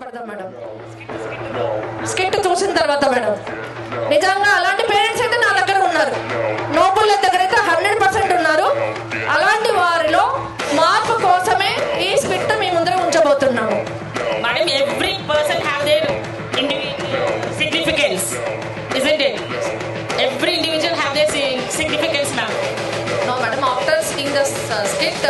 పడదాం madam. Skit చూసిన తర్వాత మేడం నిజంగా అలాంటి పేరెంట్స్ అయితే నా దగ్గర ఉన్నారు, నోబుల్ దగ్గర అయితే 100% ఉన్నారు. అలాంటి వారిలో మార్పు కోసమే ఈ స్కిట్ మీ ముందర ఉంచబోతున్నాము madam. Every person have their significance, isn't it? Every individual have their significance, ma'am. No madam, after seeing the skit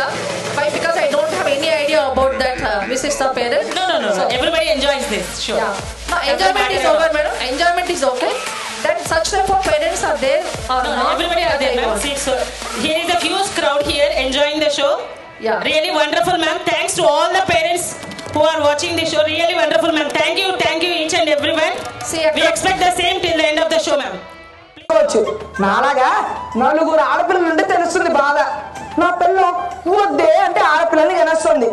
because I don't have any idea about that which is the parent. No. So everybody enjoys this, sure. Yeah. No, enjoyment is over madam, enjoyment is okay. That such type of parents are there or no, not, everybody are there, ma'am. See, so here is a huge crowd here enjoying the show. Yeah, really wonderful, ma'am. Thanks to all the parents who are watching the show. Really wonderful, ma'am. Thank you each and everyone. We expect the same till the end of the show, ma'am. నాలాగా నలుగురు ఆడపిల్లలు ఉంటే తెలుస్తుంది బాధ. నా పిల్ల వద్దే అంటే ఆడపిల్లని కనేస్తుంది.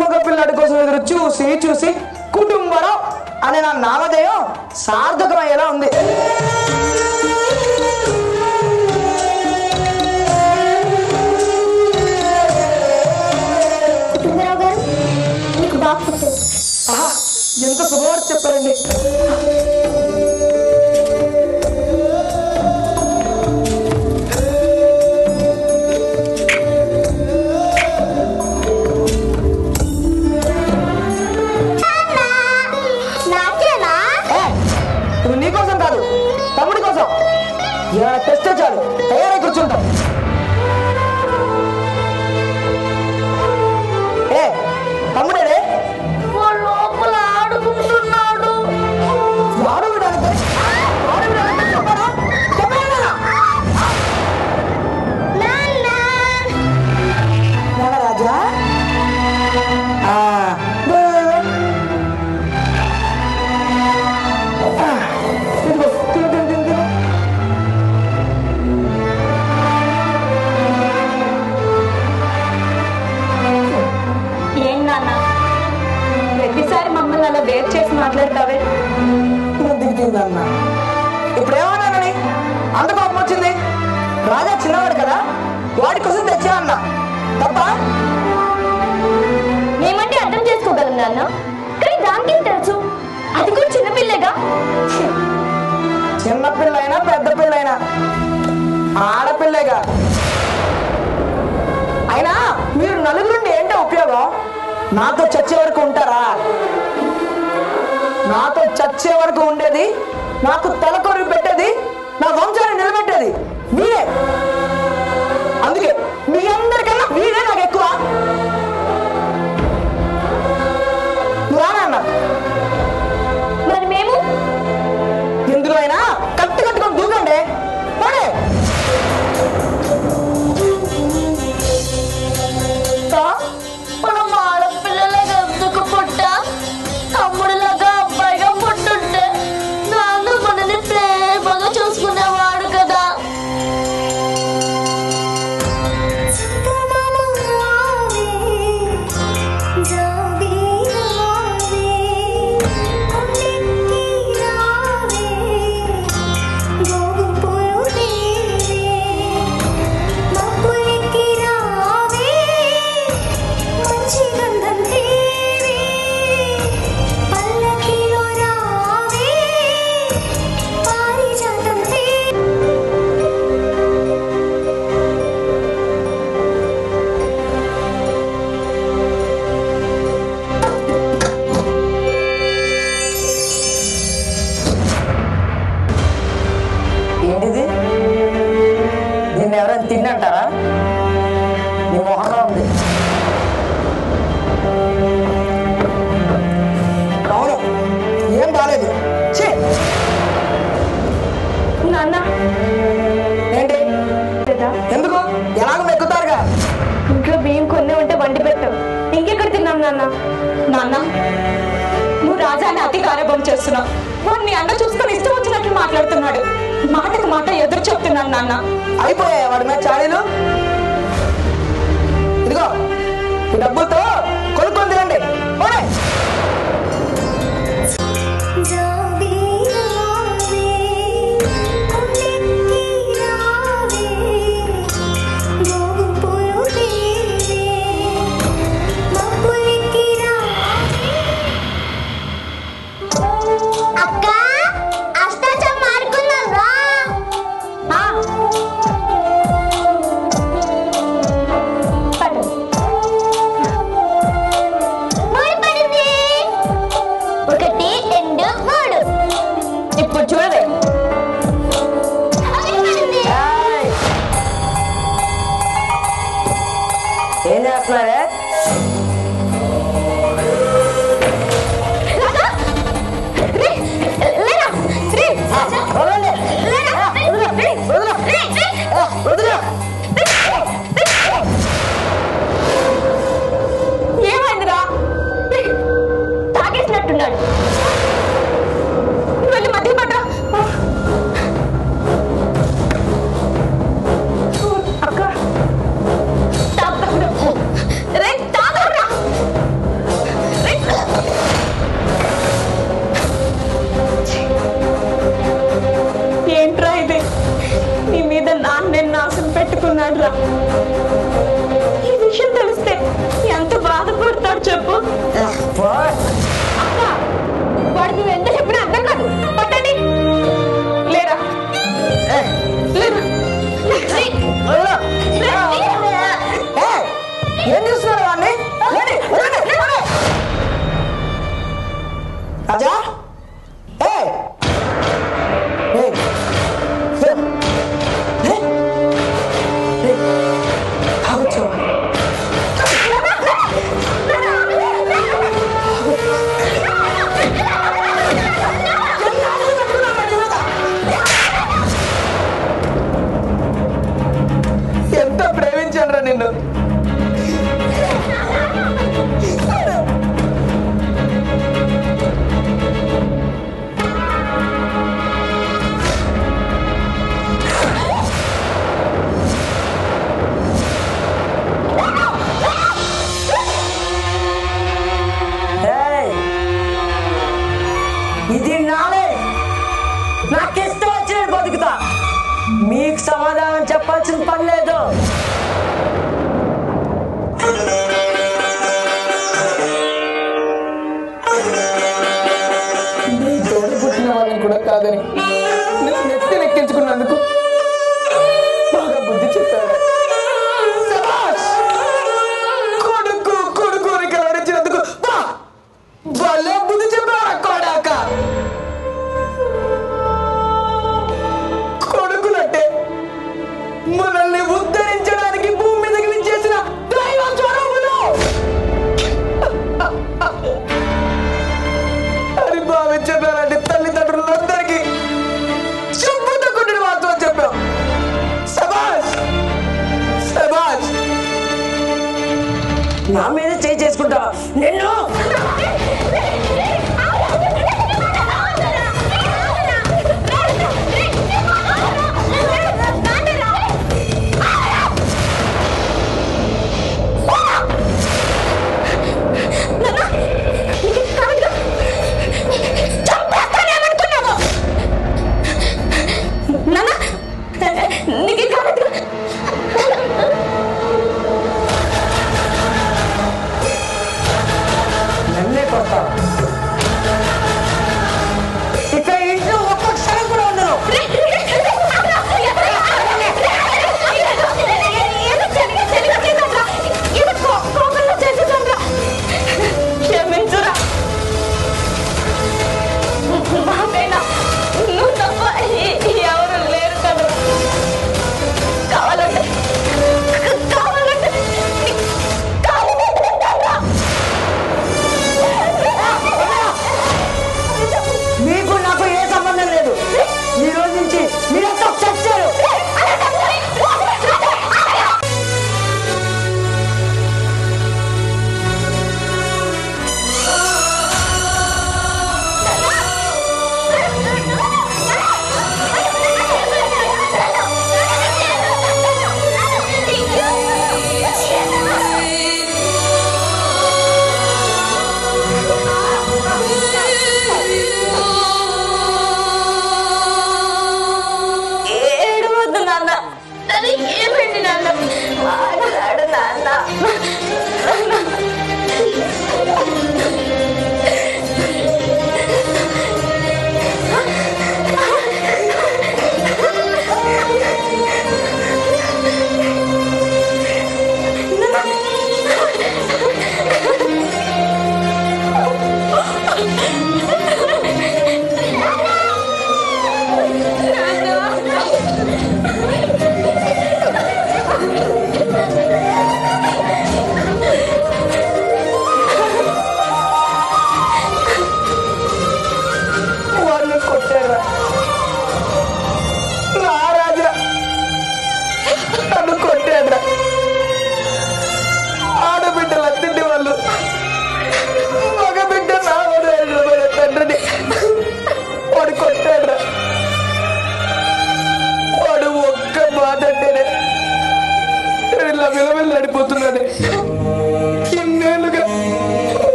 మగ పిల్లడి కోసం ఎదురు చూసి చూసి కుటుంబరం అనే నా నామధేయం సార్థకమయ్యేలా ఉంది. ఎంత శుభవార్త చెప్పారండి. నీకోసం కాదు, తమ్ముడి కోసం. టెస్ట్ చాలు, తయారై కూర్చుంటాం. తమ్ముడే లోపల ఆడుకుంటున్నాడు. రాజా ప్రతిసారి మమ్మల్ని అలా వేరు చేసి మాట్లాడతావే. దిగుతుందన్నా ఇప్పుడేమన్నానని అంత కోపం వచ్చింది. రాజా చిన్నవాడు కదా, వాడి కోసం తెచ్చా అన్న తప్ప. మేమంటే అర్థం చేసుకోగలం నాన్న, కానీ దానికేం తెలుసు, అది కూడా చిన్నపిల్లగా. చిన్నపిల్లైనా పెద్ద పిల్లైనా ఆడపిల్లేగా. అయినా మీరు నలుగురుండి ఏంటో ఉపయోగం? నాతో చచ్చే వరకు ఉంటారా? నాతో చచ్చే వరకు ఉండేది, నాకు తలకొరి పెట్టేది, నా వంశాన్ని నిలబెట్టేది మీరే. అందుకే మీ అందరికన్నా మీరే నాకు ఎక్కువ. రానా మరి మేము ఎందులో అయినా కట్టుకొని దూకండి. మనం ఆడపిల్లలాగా ఎందుకు పుట్టా? తమ్ముడులాగా అబ్బాయిగా పుట్టుంటే నాన్న మనని ప్రేమగా చూసుకునేవాడు కదా. ఏంటిది? దీన్ని ఎవరైనా తిన్నంటారా? నీ మొహంగా ఉంది. అవును, ఏం బాలేదు. నాన్న ఏంటి? ఎందుకు? ఎలాగో మెక్కుతారుగా. ఇంట్లో బియ్యం కొన్ని ఉంటే వండి పెట్టావు, ఇంకెక్కడ తిన్నాం నాన్న? నాన్న నువ్వు రాజాని అతి గారాబం చేస్తున్నావు. వాడు నీ అన్న చూసుకొని ఇష్టం వచ్చినట్లు మాట్లాడుతున్నాడు. మాటకు మాట ఎదురు చెప్తున్నాను నాన్న. అయిపోయాయి వాడి మీద చాడీలు. ఇదిగో ఈ డబ్బులతో కొనుక్కొని తినండి. అంటున్నాడు. వెళ్ళి మధ్య పడ్డ అక్క ఏంట్రా ఇది? నీ మీద నాన్నే నాశనం పెట్టుకున్నాడు రా. ఈ విషయం తెలిస్తే ఎంత బాధపడతాడు చెప్పు. అక్క వాడు నువ్వు ఎంత చెప్పినా అర్థం కాదు. పట్టండి. లేరా ఏం చూస్తున్నారు వాడిని? రాజా ఎంత ప్రేమించాను నిన్ను. ఇది నానే, నాకిష్టం వచ్చినట్టు బతుకుతా. మీకు సమాధానం చెప్పాల్సిన పని లేదు. నీ తోడు పుట్టిన వాళ్ళని కూడా కాదని నెత్తి నెక్కించుకున్నందుకు బాగా బుద్ధి చెప్పాడు. కొడుకు కొడుకుని కలవరించినందుకు భలే బుద్ధి చెప్పారా కొడాక. కొడుకులంటే మనల్ని ఉద్ధరించడానికి భూమి మీదకి విచ్చేసిన దైవ స్వరూపులు అని భావించారంటే తల్లిదండ్రులందరికీ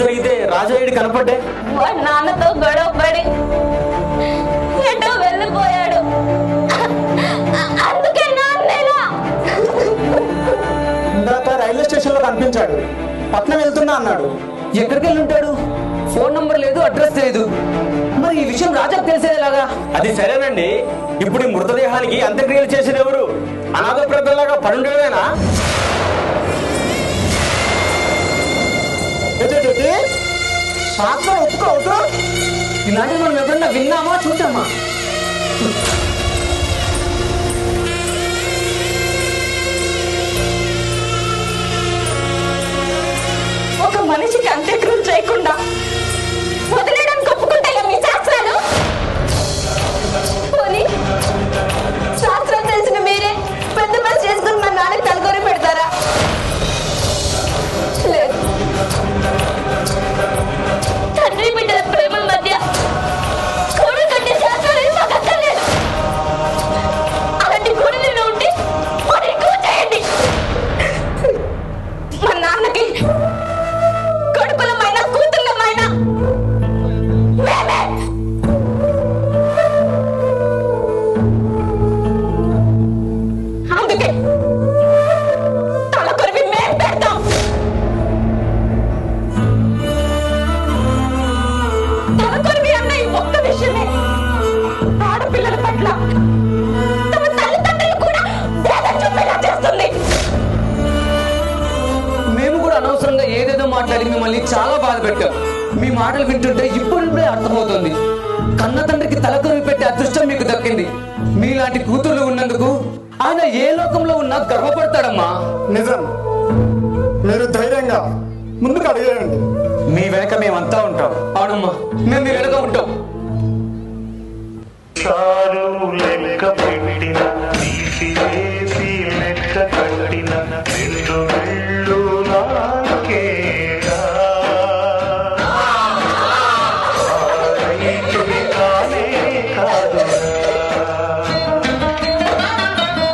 జరిగితే రాజాయుడు కనపడ్డే? వాడు నాన్నతో గొడవ పడి ఎటో వెళ్ళిపోయాడు. అందుకే నాన్నేలా ఇందాక రైల్వే స్టేషన్ లో కనిపించాడు. పట్నం వెళ్తున్నా అన్నాడు. ఎక్కడికి వెళ్ళి ఉంటాడు? ఫోన్ నంబర్ లేదు, అడ్రస్ లేదు. మరి ఈ విషయం రాజాకు తెలిసేలాగా? అది సరేనండి, ఇప్పుడు ఈ మృతదేహానికి అంత్యక్రియలు చేసిన ఎవరు? అనాథ ప్రజలాగా పడుండేవేనా? శాస్త్రం ఒప్పుకోవద్దు. ఇలాంటివి మనం ఎప్పుడన్నా విన్నామా, చూసామా? ఒక మనిషికి అంత్యక్రియలు చేయకుండా వదిలేయడానికి ఒప్పుకుంటాయా మీ శాస్త్రాలు? పోనీ శాస్త్రం తెలిసిన మీరే పెద్ద పని చేసుకుని మా నాన్నకి తలకొరి పెడతారా? లేదు. తండ్రి బిడ్డల ప్రేమ మధ్య గోడలు కట్టే శాస్త్రాలు మాకు అక్కర్లేదు. అలాంటి గోడలు ఉంటే మరి ఎక్కువ చేయండి. మా నాన్నకి కొడుకులమైన కూతుళ్ళమైన మేమే. అందుకే తలకొరివి మేం పెడతాం. తలకొరివి అన్న ఈ ఒక్క విషయమే ఆడపిల్లల పట్ల తమ తల్లిదండ్రులు కూడా భేదం చూపేలా చేస్తుంది. మేము కూడా అనవసరంగా ఏదేదో మాట్లాడి మిమ్మల్ని చాలా బాధ పెట్టాం. మీ మాటలు వింటుంటే ఇప్పుడే అర్థమవుతుంది. కన్న తండ్రికి తలకొరివి పెట్టే అదృష్టం మీకు దక్కింది. మీలాంటి కూతుర్లు ఉన్నందుకు ఆయన ఏ లోకంలో ఉన్నా గర్వపడతాడమ్మా. నిజం. మీరు ధైర్యంగా ముందుకు అడిగేయండి. మీ వెనక మేమంతా ఉంటాం. అవునమ్మా, మేము మీ వెనక ఉంటాం. సారు లెక్క పెట్టిన తీసివేసి లెక్క కట్టిన రెండు వెళ్ళు నాకేరా కానే కాదు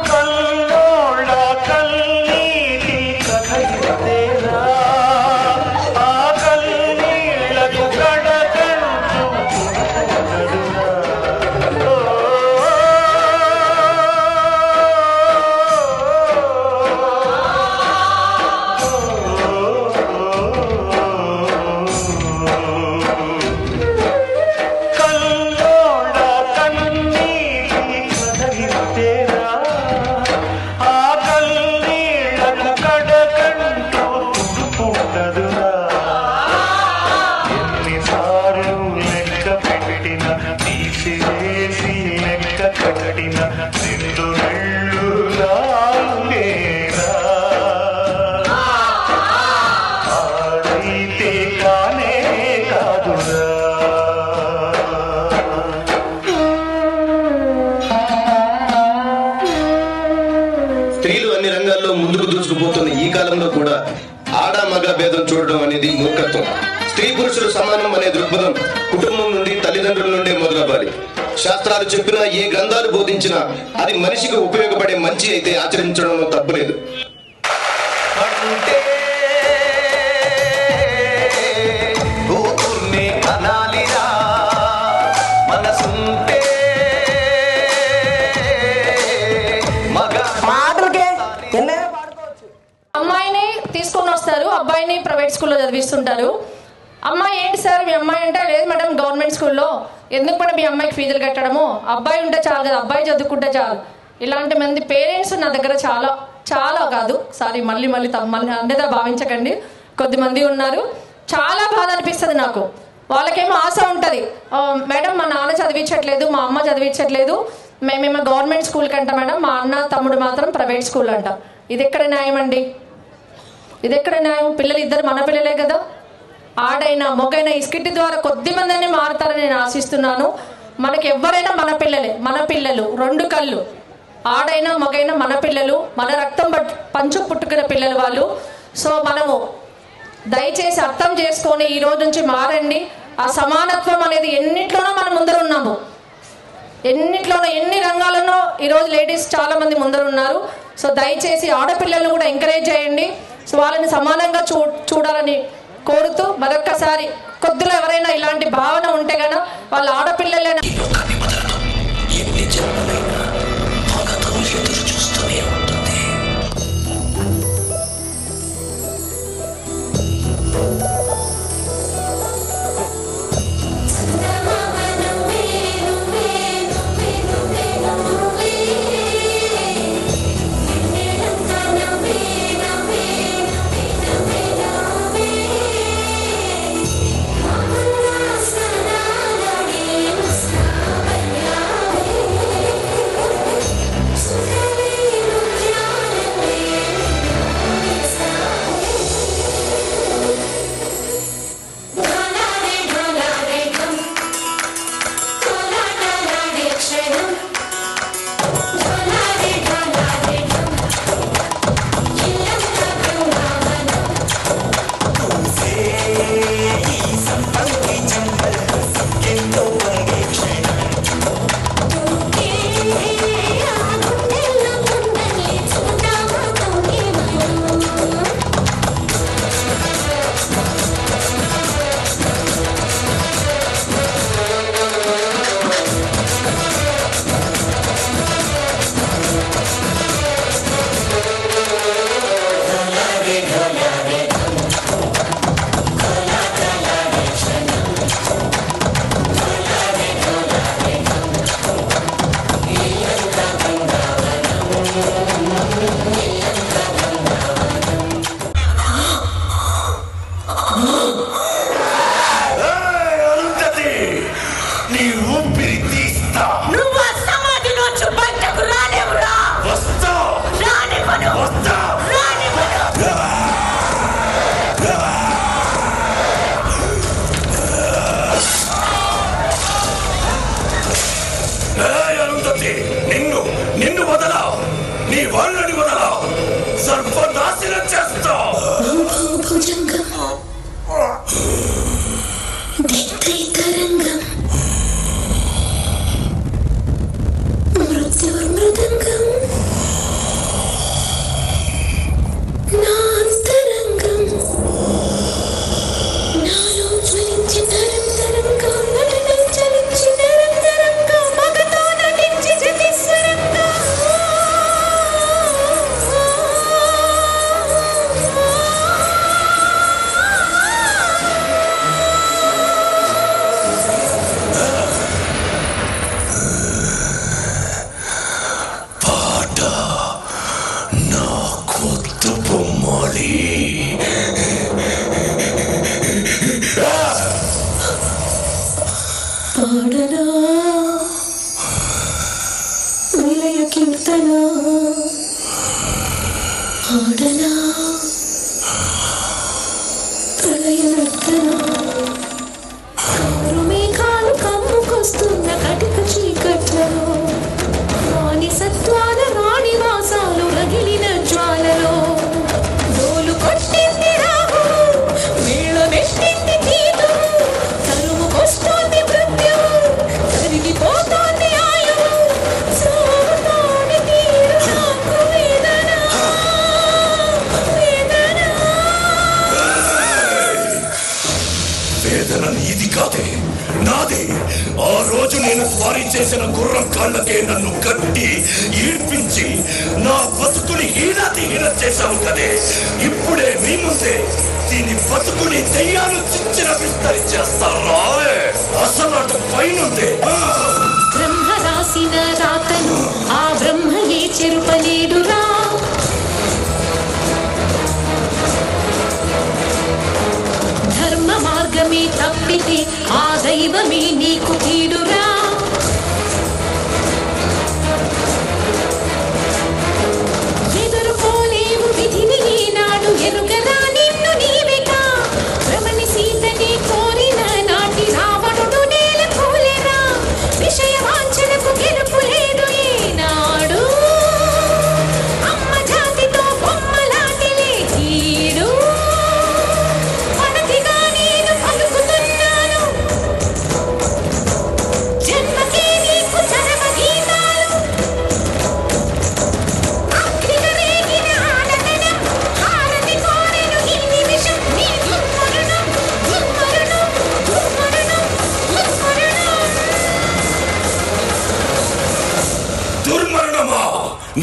కల్లోళ్ళ కన్నీటి కథ ఇదేరా ఆ కన్నీళ్లకు కడకంటూ పుట్టగదురా కల్లోళ్ళ కన్నీటి కథ ఆ కన్నీళ్లకు కడకంటూ పుట్టదురా ఎన్నిసార్లు లెక్క పెట్టిన తీసివేసి లెక్క కట్టిన రెండు వెళ్ళు నాలుగేరా ఆడైతే కానే కాదురా స్త్రీలు అన్ని రంగాల్లో ముందుకు దూసుకుపోతున్న ఈ కాలంలో కూడా ఆడ మగ భేదం చూడడం అనేది మూర్ఖత్వం. స్త్రీ పురుషులు సమానం అనే దృక్పథం కుటుంబం నుండి, తల్లిదండ్రుల నుండే మొదలవ్వాలి. శాస్త్రాలు చెప్పినా, ఏ గ్రంథాలు బోధించినా అది మనిషికి ఉపయోగపడే మంచి అయితే ఆచరించడంలో తప్పులేదు. అంటే కూతుర్నే కనాలిరా మనసుంటే మగ మాటలకే ఎన్నైనా పాడుకోవచ్చు. అమ్మాయిని తీసుకొని వస్తారు, అబ్బాయిని ప్రైవేట్ స్కూల్లో చదివిస్తుంటారు. అమ్మాయి ఏంటి సార్ మీ అమ్మాయి అంటే, లేదు మేడం గవర్నమెంట్ స్కూల్లో. ఎందుకు మేడం మీ అమ్మాయికి ఫీజులు కట్టడము? అబ్బాయి ఉంటే చాలు కదా, అబ్బాయి చదువుకుంటే చాలు. ఇలాంటి మంది పేరెంట్స్ నా దగ్గర చాలా చాలా కాదు, సారీ మళ్ళీ అందరిదా భావించకండి, కొద్దిమంది ఉన్నారు. చాలా బాధ అనిపిస్తుంది నాకు. వాళ్ళకేమో ఆశ ఉంటుంది, మేడం మా నాన్న చదివించట్లేదు, మా అమ్మ చదివించట్లేదు, మేమేమో గవర్నమెంట్ స్కూల్కి అంట మేడం, మా అన్న తమ్ముడు మాత్రం ప్రైవేట్ స్కూల్ అంట. ఇది ఎక్కడ న్యాయం అండి? ఇది ఎక్కడ న్యాయం? పిల్లలు ఇద్దరు మన పిల్లలే కదా. ఆడైనా మొగైనా ఈ స్కిట్ ద్వారా కొద్ది మందిని మారుతారని నేను ఆశిస్తున్నాను. మనకి ఎవరైనా మన పిల్లలే, మన పిల్లలు, రెండు కళ్ళు. ఆడైనా మొగైనా మన పిల్లలు, మన రక్తం పంచు పుట్టుకున్న పిల్లలు వాళ్ళు. సో మనము దయచేసి అర్థం చేసుకొని ఈ రోజు నుంచి మారండి. ఆ సమానత్వం అనేది ఎన్నిట్లోనో మనం ముందర ఉన్నాము, ఎన్నిట్లోనో ఎన్ని రంగాల్లోనో ఈరోజు లేడీస్ చాలా మంది ముందర ఉన్నారు. సో దయచేసి ఆడపిల్లలను కూడా ఎంకరేజ్ చేయండి. సో వాళ్ళని సమానంగా చూడాలని కోరుతూ మరొక్కసారి కొద్దిలో ఎవరైనా ఇలాంటి భావన ఉంటే గనక వాళ్ళ ఆడపిల్లలైనా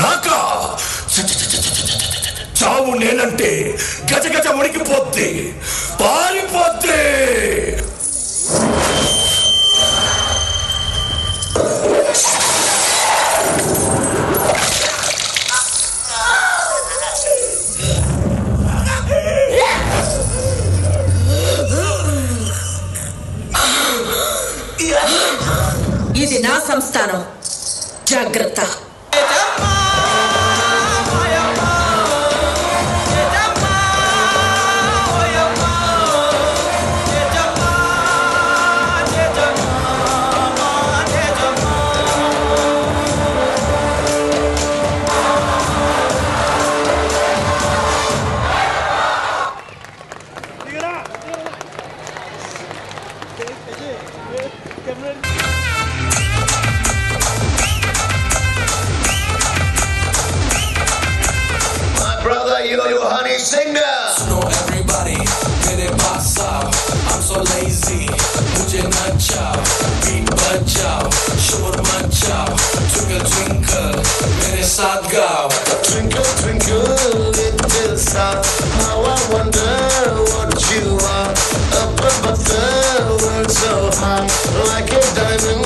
నాకా చావు నేనంటే గజ గజ ఉడికిపోద్ది, పారిపోద్ది. ఇది నా సంస్థానం, జాగ్రత్త. Yohani Singer. Suno everybody, mere passa. I'm so lazy, mujhe na chao. Beat bajao, shor machao. Twinkle twinkle, mere saath gao. Twinkle twinkle little star, how I wonder what you are. Up above the world so high, like a diamond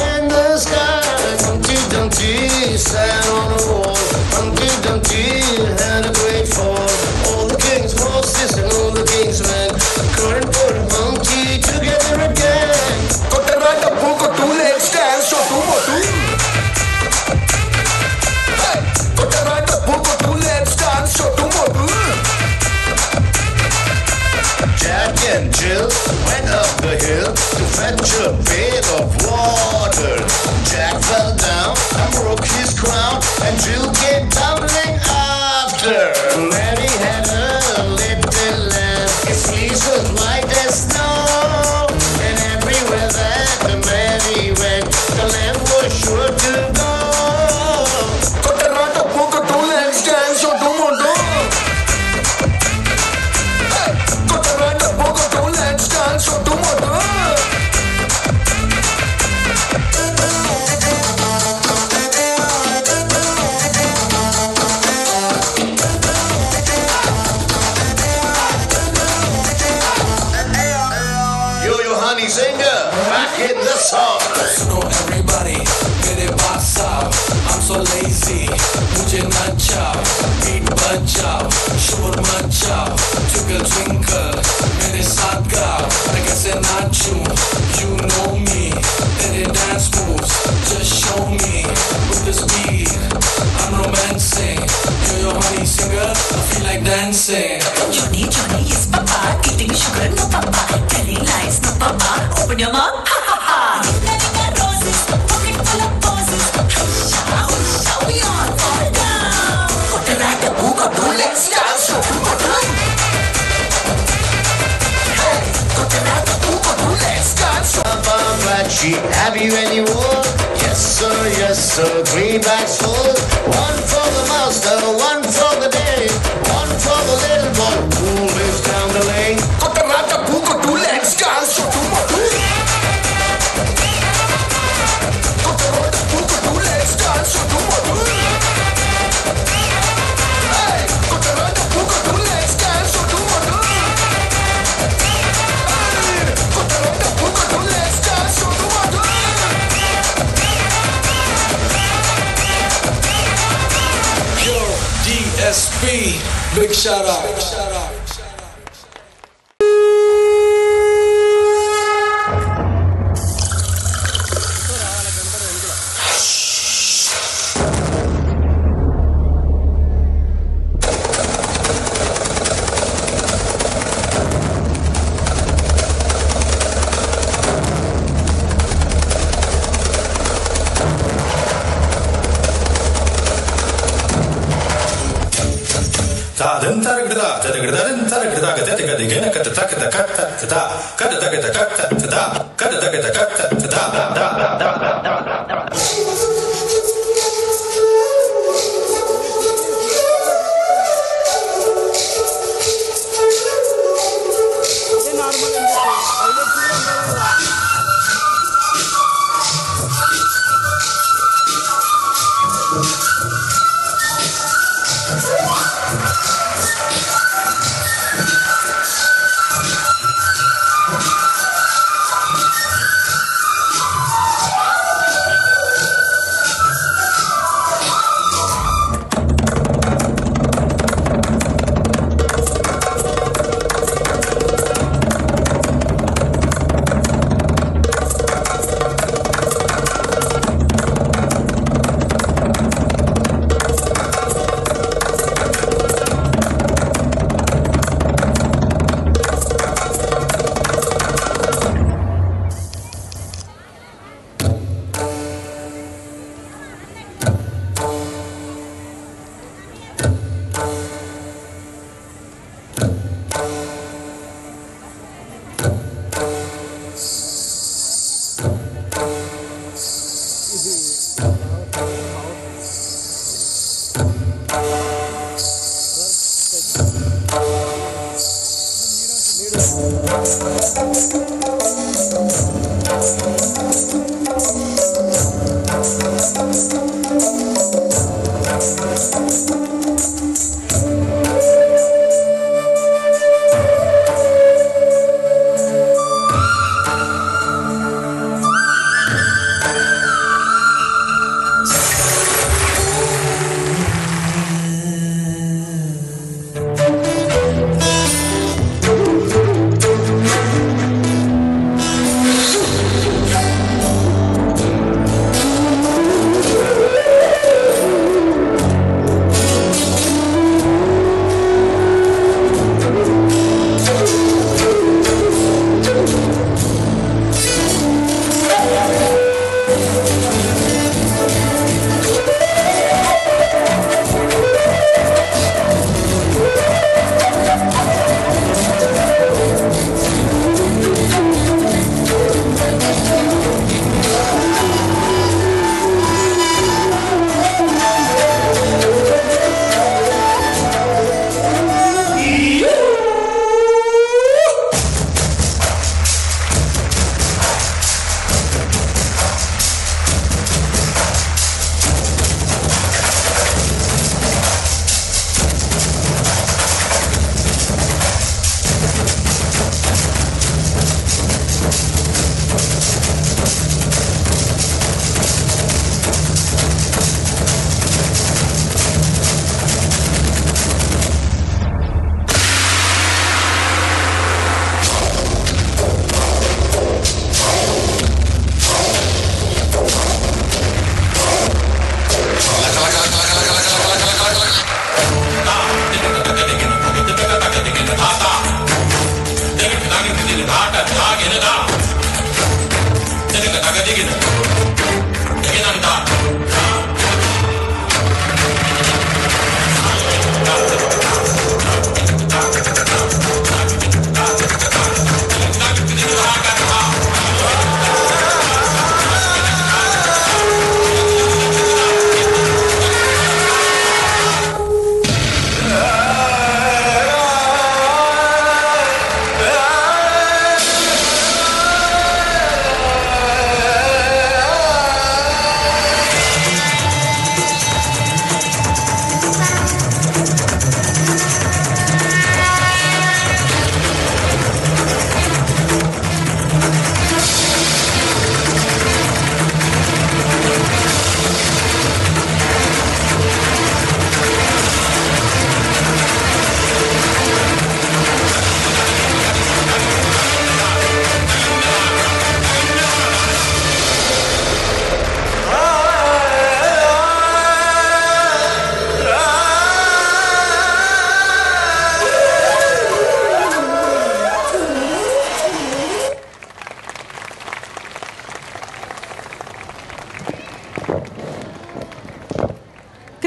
in the sky. Humpty Dumpty sat on a wall. Humpty Dumpty had a great fall. All the king's horses and all the king's men couldn't put Humpty together again. Kotarata poko 2 legs dance so 2 more 2. Hey, Kotarata poko 2 legs dance so 2 more 2. Jack and Jill went up the hill to fetch a pail of water. Jack fell down and broke his crown, and Jill came tumbling after. Mary had a little lamb, its fleece was white as snow, and everywhere that the Mary went, the lamb was sure to go. Kotarata poko 2 legs dance so 2 more 2. Hey, Kotarata poko 2 legs dance so 2 more 2. Yohani Singer, back in the song. Suno everybody, mere passa. I'm so lazy, mujhe na chao. Beat bajao, shor machao. Twinkle twinkle, mere saath gao. I guess I nachu, you know me. Tere dance moves, just show me. With the speed, I'm romancing. Yohani Singer, I feel like dancing. Johnny, Johnny, yes papa, eating sugar, no papa, telling lies, no papa, open your mouth, ha ha ha. Roses, pocket full of poses, shout, we all fall down. Kotarata poko 2 legs dance so 2 more 2. Hey, Kotarata poko 2 legs dance so. Black sheep, have you any wool? Yes sir, greenbacks full. One for the master, one for the day, one for the little boy who lives down the lane. Kotarata poko 2 legs dance so 2 more 2. Kotarata poko 2 legs dance so 2 more 2. Hey, Kotarata poko 2 legs dance so 2 more 2. Hey, Kotarata poko 2 legs dance so 2 more 2. Yo, DSP, big shout out.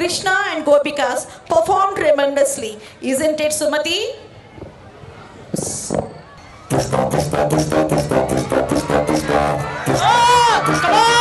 Krishna and Gopikas performed tremendously. Isn't it, Sumati? Oh, come on!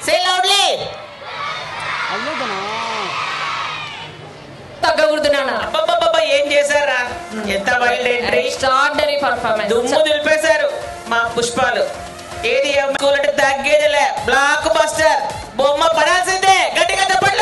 Say loudly. ఏం చేశారా? ఎంత wild entry, extraordinary performance, దుమ్ము దులిపేశారు మా పుష్పాలు. ఏది అంటే తగ్గేదిలే, block buster, బొమ్మ పడాల్సిందే. గట్టిగా చెప్పండి.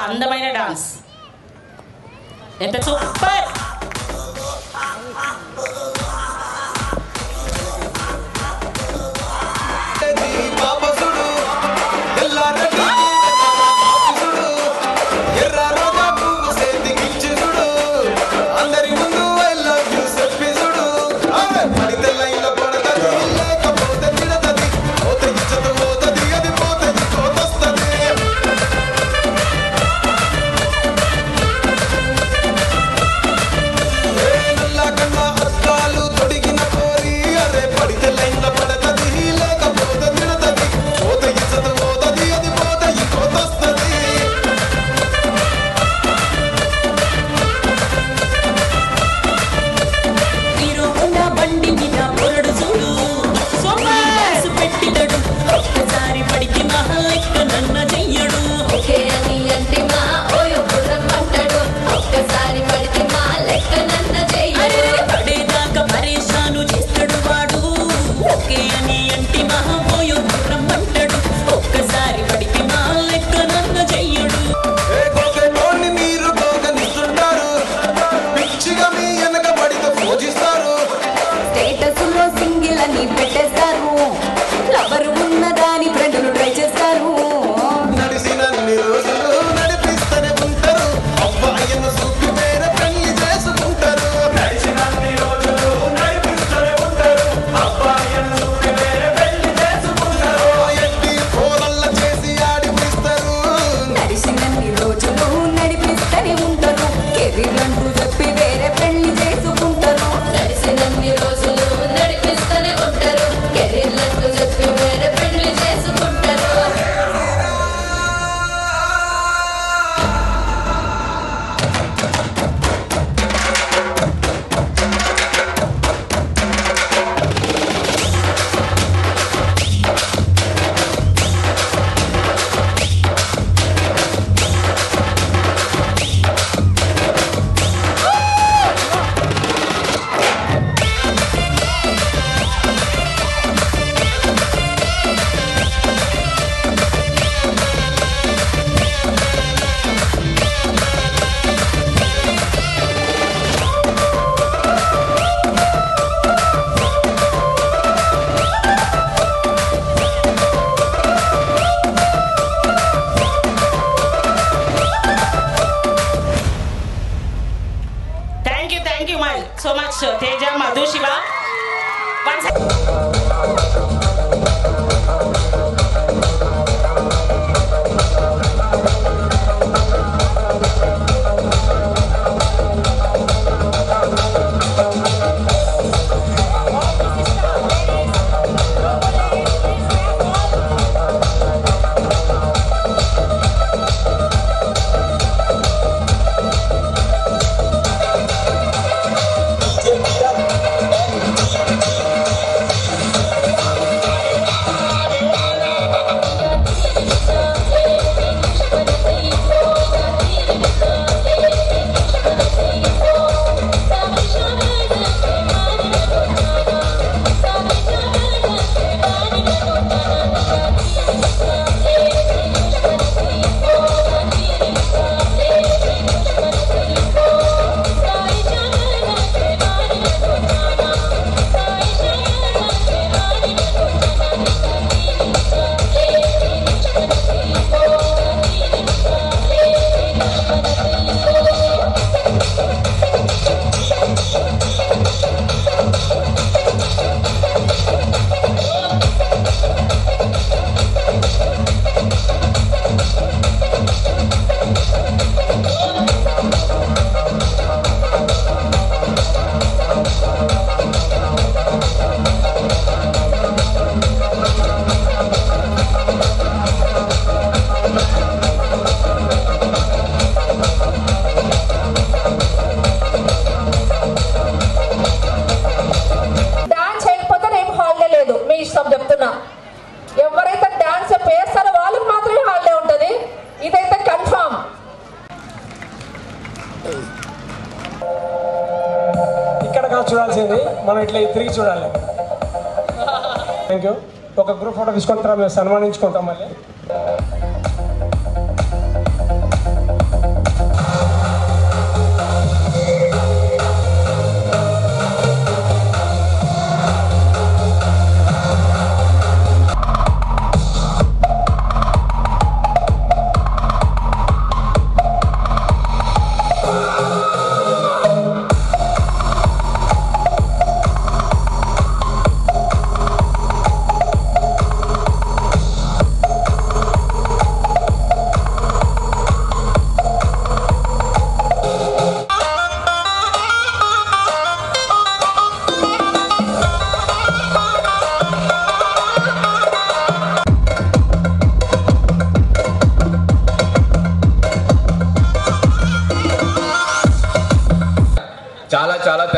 అందమైన డాన్స్. ఎంత super. So much, Teja, Madhu, Shiva. ఎవరైతే డాన్స్ చేస్తారో వాళ్ళకి మాత్రమే హాలిడే ఉంటుంది. ఇదైతే కన్ఫర్మ్. ఇక్కడ కాదు చూడాల్సింది, మనం ఇట్లా తిరిగి చూడాలి. Thank you. ఒక గ్రూప్ ఫోటో తీసుకుంటారా, మేము సన్మానించుకుంటాం మళ్ళీ.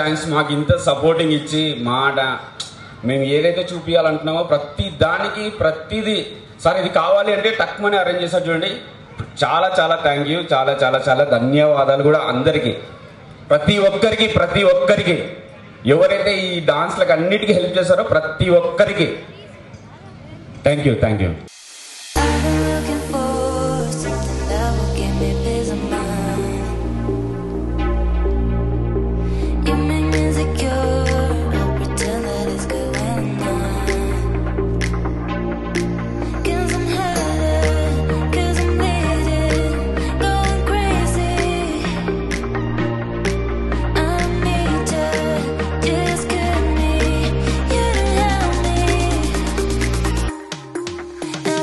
థ్యాంక్స్. మాకు ఇంత సపోర్టింగ్ ఇచ్చి మాట మేము ఏదైతే చూపించాలనుకున్నామో ప్రతి దానికి ప్రతిదీ సార్ ఇది కావాలి అంటే టక్మని అరేంజ్ చేశారు చూడండి. చాలా చాలా థ్యాంక్ యూ, చాలా చాలా చాలా ధన్యవాదాలు కూడా అందరికీ, ప్రతి ఒక్కరికి ఎవరైతే ఈ డాన్స్లకు అన్నిటికీ హెల్ప్ చేశారో ప్రతి ఒక్కరికి థ్యాంక్ యూ. And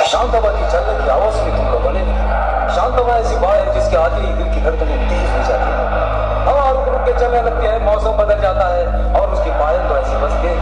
शांतवा की चलने की आवाज में तुम लोग बने नहीं। शांतवा ऐसी बात है जिसके आते ही दिल की धड़कनें तेज हो जाती है। हवा रुक रुक के चलने लगती है, मौसम बदल जाता है और उसकी पायल तो ऐसी बजती है